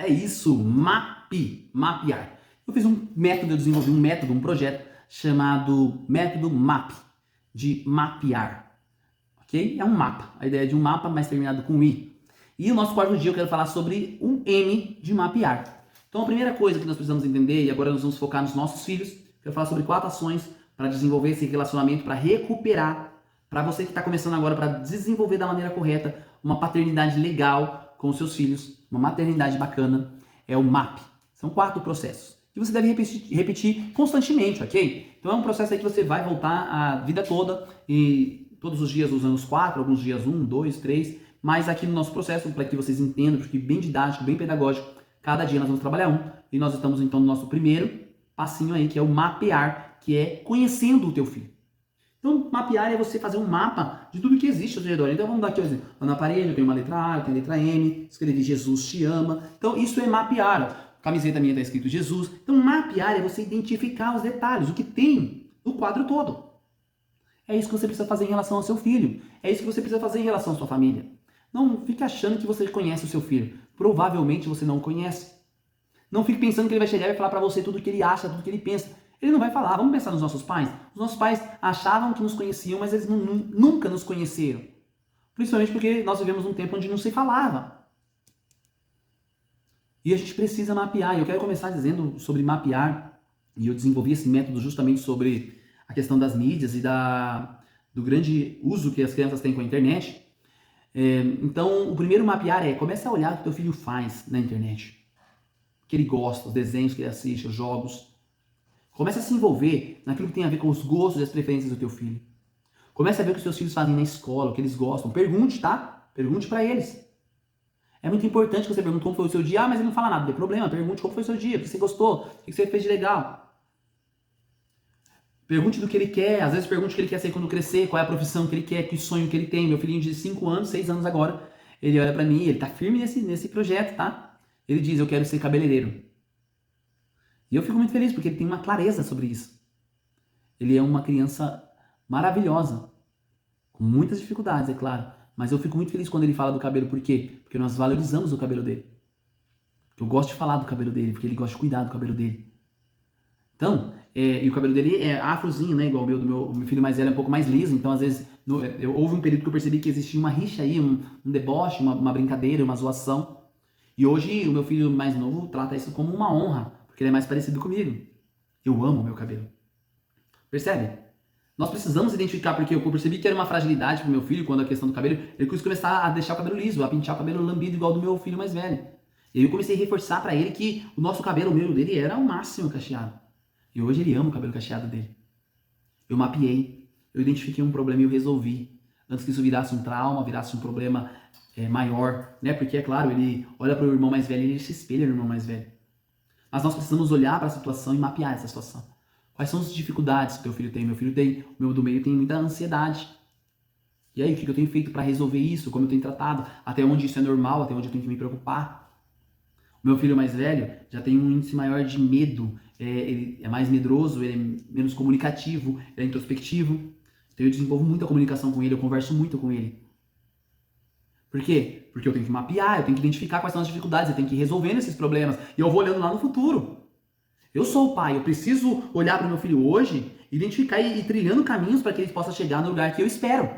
É isso, mapear. Eu fiz um método, eu desenvolvi um método, um projeto chamado método MAP, de mapear, ok? É um mapa, a ideia é de um mapa, mas terminado com I. E o nosso quarto dia eu quero falar sobre um M de mapear. Então a primeira coisa que nós precisamos entender, e agora nós vamos focar nos nossos filhos, eu quero falar sobre 4 ações para desenvolver esse relacionamento, para recuperar, para você que está começando agora, para desenvolver da maneira correta uma paternidade legal com os seus filhos, uma maternidade bacana, é o MAP. São 4 processos. E você deve repetir constantemente, ok? Então é um processo aí que você vai voltar a vida toda e todos os dias usando os 4, alguns dias 1, 2, 3, mas aqui no nosso processo, para que vocês entendam, porque bem didático, bem pedagógico, cada dia nós vamos trabalhar um, e nós estamos então no nosso primeiro passinho aí, que é o mapear, que é conhecendo o teu filho. Então, mapear é você fazer um mapa de tudo que existe ao seu redor. Então, vamos dar aqui, por exemplo, na parede eu tenho uma letra A, eu tenho a letra M, escrevi Jesus te ama. Então, isso é mapear. Camiseta minha está escrito Jesus. Então, mapear é você identificar os detalhes, o que tem no quadro todo. É isso que você precisa fazer em relação ao seu filho. É isso que você precisa fazer em relação à sua família. Não fique achando que você conhece o seu filho. Provavelmente você não conhece. Não fique pensando que ele vai chegar e vai falar para você tudo o que ele acha, tudo o que ele pensa. Ele não vai falar. Vamos pensar nos nossos pais? Os nossos pais achavam que nos conheciam, mas eles nunca nos conheceram. Principalmente porque nós vivemos um tempo onde não se falava. E a gente precisa mapear. E eu quero começar dizendo sobre mapear. E eu desenvolvi esse método justamente sobre a questão das mídias e do grande uso que as crianças têm com a internet. Então, o primeiro mapear comece a olhar o que teu filho faz na internet. O que ele gosta, os desenhos que ele assiste, os jogos. Comece a se envolver naquilo que tem a ver com os gostos e as preferências do teu filho. Comece a ver o que os seus filhos fazem na escola, o que eles gostam. Pergunte, tá? Pergunte para eles. É muito importante que você pergunte como foi o seu dia. Ah, mas ele não fala nada. Não tem problema. Pergunte como foi o seu dia, o que você gostou, o que você fez de legal. Pergunte do que ele quer. Às vezes pergunte o que ele quer ser quando crescer, qual é a profissão que ele quer, que sonho que ele tem. Meu filhinho de 5 anos, 6 anos agora, ele olha para mim, ele tá firme nesse projeto, tá? Ele diz, eu quero ser cabeleireiro. E eu fico muito feliz porque ele tem uma clareza sobre isso. Ele é uma criança maravilhosa, com muitas dificuldades, é claro. Mas eu fico muito feliz quando ele fala do cabelo. Por quê? Porque nós valorizamos o cabelo dele. Porque eu gosto de falar do cabelo dele, porque ele gosta de cuidar do cabelo dele. Então, e o cabelo dele é afrozinho, né? Igual o meu filho mais velho é um pouco mais liso. Então, às vezes, houve um período que eu percebi que existia uma rixa aí, um deboche, uma brincadeira, uma zoação. E hoje o meu filho mais novo trata isso como uma honra, porque ele é mais parecido comigo. Eu amo o meu cabelo. Percebe? Nós precisamos identificar, porque eu percebi que era uma fragilidade pro meu filho quando a questão do cabelo, ele quis começar a deixar o cabelo liso, a pentear o cabelo lambido igual do meu filho mais velho. E aí eu comecei a reforçar para ele que o nosso cabelo, o meu dele, era o máximo cacheado. E hoje ele ama o cabelo cacheado dele. Eu mapeei, eu identifiquei um problema e eu resolvi. Antes que isso virasse um trauma, virasse um problema maior, né? Porque, é claro, ele olha para o irmão mais velho e ele se espelha no irmão mais velho. Mas nós precisamos olhar para a situação e mapear essa situação. Quais são as dificuldades que o teu filho tem? Meu filho tem, o meu do meio tem muita ansiedade. E aí, o que eu tenho feito para resolver isso? Como eu tenho tratado? Até onde isso é normal? Até onde eu tenho que me preocupar? O meu filho mais velho já tem um índice maior de medo. Ele é mais medroso, ele é menos comunicativo, ele é introspectivo. Então eu desenvolvo muita comunicação com ele, eu converso muito com ele. Por quê? Porque eu tenho que mapear, eu tenho que identificar quais são as dificuldades, eu tenho que ir resolvendo esses problemas. E eu vou olhando lá no futuro. Eu sou o pai, eu preciso olhar para o meu filho hoje, identificar e ir trilhando caminhos para que ele possa chegar no lugar que eu espero.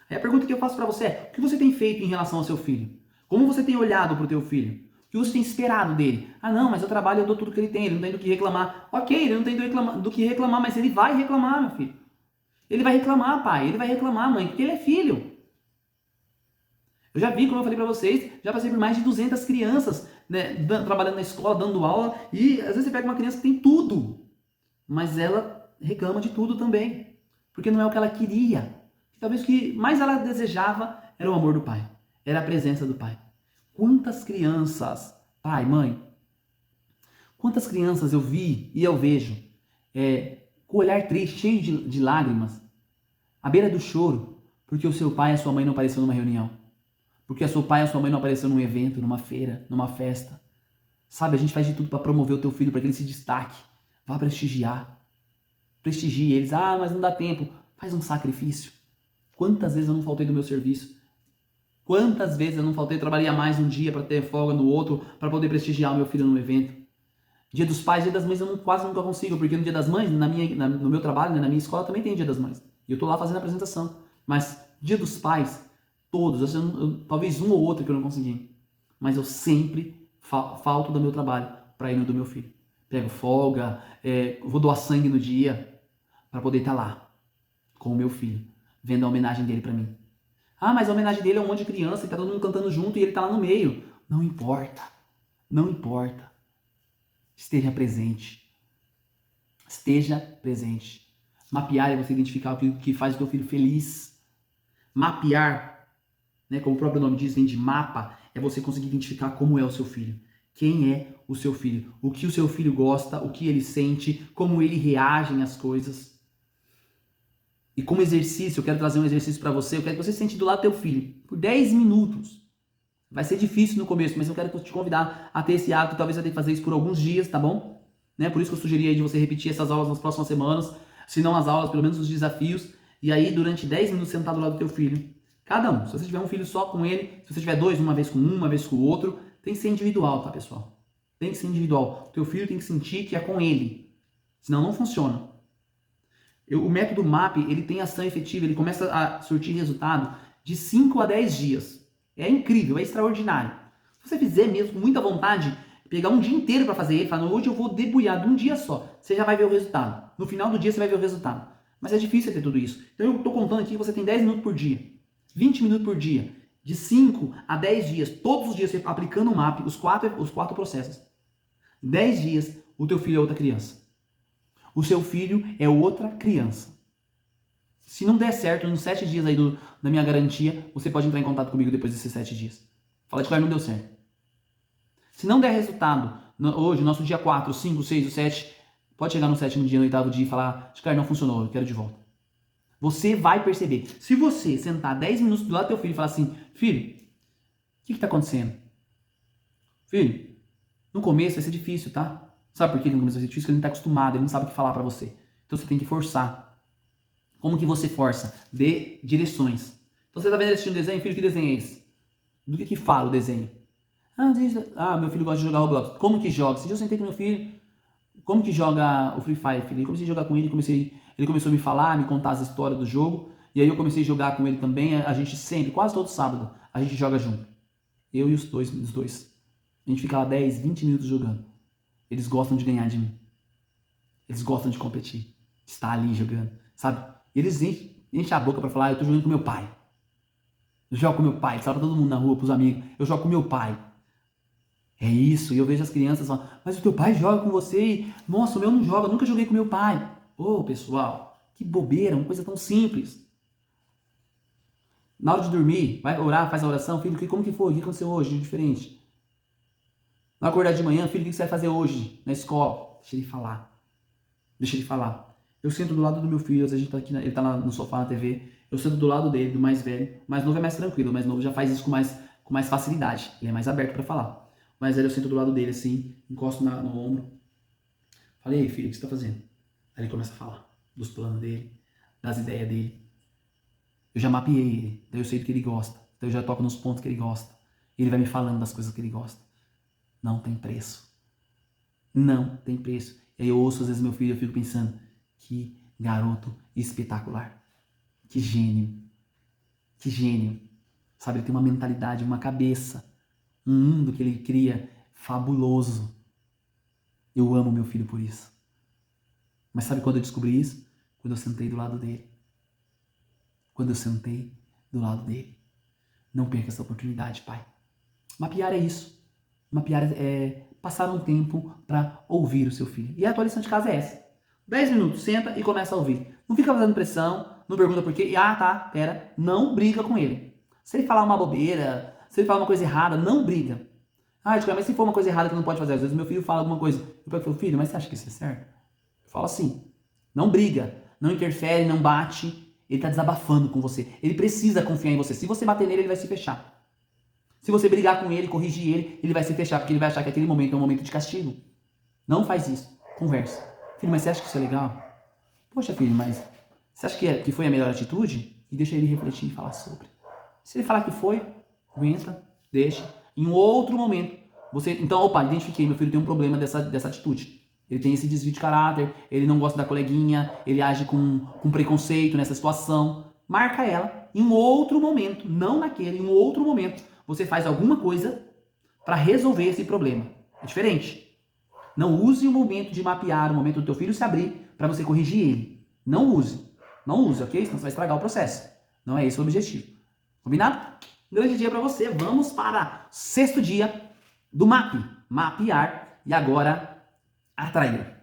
Aí a pergunta que eu faço para você é, o que você tem feito em relação ao seu filho? Como você tem olhado para o teu filho? O que você tem esperado dele? Ah não, mas eu trabalho, eu dou tudo que ele tem, ele não tem do que reclamar. Ok, ele não tem do que reclamar, mas ele vai reclamar, meu filho. Ele vai reclamar, pai, ele vai reclamar, mãe, porque ele é filho. Eu já vi, como eu falei para vocês, já passei por mais de 200 crianças, né, trabalhando na escola, dando aula, e às vezes você pega uma criança que tem tudo, mas ela reclama de tudo também, porque não é o que ela queria. Talvez o que mais ela desejava era o amor do pai, era a presença do pai. Quantas crianças, pai, mãe, quantas crianças eu vi e eu vejo com o olhar triste, cheio de lágrimas, à beira do choro, porque o seu pai e a sua mãe não apareceram numa reunião. Porque o seu pai e a sua mãe não apareceram num evento, numa feira, numa festa. Sabe, a gente faz de tudo para promover o teu filho, para que ele se destaque. Vá prestigiar. Prestigie eles. Ah, mas não dá tempo. Faz um sacrifício. Quantas vezes eu não faltei do meu serviço? Quantas vezes eu não faltei, trabalhar mais um dia para ter folga no outro, para poder prestigiar o meu filho no evento. Dia dos pais, dia das mães eu quase nunca consigo, porque no dia das mães, no meu trabalho, né, na minha escola também tem dia das mães. E eu tô lá fazendo a apresentação. Mas dia dos pais, todos, talvez um ou outro que eu não consegui. Mas eu sempre falto do meu trabalho para ir no do meu filho. Pego folga, vou doar sangue no dia, para poder estar lá com o meu filho, vendo a homenagem dele para mim. Ah, mas a homenagem dele é um monte de criança e tá todo mundo cantando junto e ele tá lá no meio. Não importa. Não importa. Esteja presente. Esteja presente. Mapear é você identificar o que faz o teu filho feliz. Mapear, né, como o próprio nome diz, vem de mapa, é você conseguir identificar como é o seu filho. Quem é o seu filho? O que o seu filho gosta, o que ele sente, como ele reage às coisas. E como exercício, eu quero trazer um exercício para você. Eu quero que você sente do lado do teu filho por 10 minutos. Vai ser difícil no começo, mas eu quero te convidar a ter esse hábito. Talvez você tenha que fazer isso por alguns dias, tá bom? Né? Por isso que eu sugeri aí de você repetir essas aulas nas próximas semanas. Se não as aulas, pelo menos os desafios. E aí, durante 10 minutos, sentar do lado do teu filho. Cada um. Se você tiver um filho só com ele, se você tiver dois, uma vez com um, uma vez com o outro, tem que ser individual, tá, pessoal? Tem que ser individual. O teu filho tem que sentir que é com ele. Senão não funciona. O método MAP, ele tem ação efetiva, ele começa a surtir resultado de 5 a 10 dias. É incrível, é extraordinário. Se você fizer mesmo com muita vontade, pegar um dia inteiro para fazer ele, falar, hoje eu vou debulhar de um dia só, você já vai ver o resultado. No final do dia você vai ver o resultado. Mas é difícil ter tudo isso. Então eu estou contando aqui que você tem 10 minutos por dia, 20 minutos por dia, de 5 a 10 dias, todos os dias você aplicando o MAP, os quatro processos. 10 dias, o teu filho é outra criança. O seu filho é outra criança. Se não der certo, nos 7 dias aí da minha garantia, você pode entrar em contato comigo depois desses 7 dias. Fala de cara, não deu certo. Se não der resultado, hoje, nosso dia 4, 5, 6, 7, pode chegar no 7º dia, no 8º dia e falar, Ricardo, não funcionou, eu quero de volta. Você vai perceber. Se você sentar 10 minutos do lado do teu filho e falar assim, filho, o que está acontecendo? Filho, no começo vai ser difícil, tá? Sabe por que no começo vai ser difícil? Porque ele não está acostumado, ele não sabe o que falar para você. Então você tem que forçar. Como que você força? Dê direções. Então você está vendo assistindo um desenho, filho, que desenho é esse? Do que fala o desenho? Meu filho gosta de jogar Roblox. Como que joga? Se eu sentei com meu filho, como que joga o Free Fire, filho? Eu comecei a jogar com ele, ele começou a me falar, me contar as histórias do jogo, e aí eu comecei a jogar com ele também. A gente sempre, quase todo sábado, a gente joga junto. Eu e os dois. A gente fica lá 10, 20 minutos jogando. Eles gostam de ganhar de mim. Eles gostam de competir, de estar ali jogando, sabe? Eles enchem a boca pra falar, eu tô jogando com meu pai. Eu jogo com meu pai, salva todo mundo na rua, pros amigos. Eu jogo com meu pai. É isso, e eu vejo as crianças falando, mas o teu pai joga com você e, nossa, o meu não joga, eu nunca joguei com meu pai. Ô, pessoal, que bobeira, uma coisa tão simples. Na hora de dormir, vai orar, faz a oração, filho, como que foi? O que aconteceu hoje de diferente? Na hora de acordar de manhã, filho, o que você vai fazer hoje na escola? Deixa ele falar. Deixa ele falar. Eu sento do lado do meu filho, às vezes ele tá no sofá, na TV, eu sento do lado dele, do mais velho. O mais novo é mais tranquilo, o mais novo já faz isso com mais facilidade, ele é mais aberto para falar. O mais velho eu sento do lado dele assim, encosto no ombro. Falei, ei filho, o que você tá fazendo? Aí ele começa a falar dos planos dele, das ideias dele. Eu já mapeei ele, daí eu sei do que ele gosta, então eu já toco nos pontos que ele gosta. Ele vai me falando das coisas que ele gosta. Não tem preço. Não tem preço. E aí eu ouço às vezes meu filho, eu fico pensando, que garoto espetacular. Que gênio. Que gênio. Sabe, ele tem uma mentalidade, uma cabeça, um mundo que ele cria fabuloso. Eu amo meu filho por isso. Mas sabe quando eu descobri isso? Quando eu sentei do lado dele. Quando eu sentei do lado dele. Não perca essa oportunidade, pai. Mapear é isso. Mapear é passar um tempo para ouvir o seu filho. E a tua lição de casa é essa. 10 minutos, senta e começa a ouvir. Não fica fazendo pressão, não pergunta por quê. Pera, não briga com ele. Se ele falar uma bobeira, se ele falar uma coisa errada, não briga. Mas se for uma coisa errada que não pode fazer, às vezes meu filho fala alguma coisa. Eu falo, filho, mas você acha que isso é certo? Eu falo assim, não briga, não interfere, não bate. Ele está desabafando com você. Ele precisa confiar em você. Se você bater nele, ele vai se fechar. Se você brigar com ele, corrigir ele, ele vai se fechar, porque ele vai achar que aquele momento é um momento de castigo. Não faz isso. Conversa. Filho, mas você acha que isso é legal? Poxa, filho, mas você acha que foi a melhor atitude? E deixa ele refletir e falar sobre. Se ele falar que foi, Aguenta, deixa. Em um outro momento, você... Então, opa, identifiquei, meu filho tem um problema dessa atitude. Ele tem esse desvio de caráter, ele não gosta da coleguinha, ele age com preconceito nessa situação. Marca ela em um outro momento, não naquele, em um outro momento. Você faz alguma coisa para resolver esse problema. É diferente. Não use o momento de mapear, o momento do teu filho se abrir para você corrigir ele. Não use. Não use, ok? Senão você vai estragar o processo. Não é esse o objetivo. Combinado? Um grande dia para você. Vamos para o 6º dia do MAP. Mapear e agora atrair.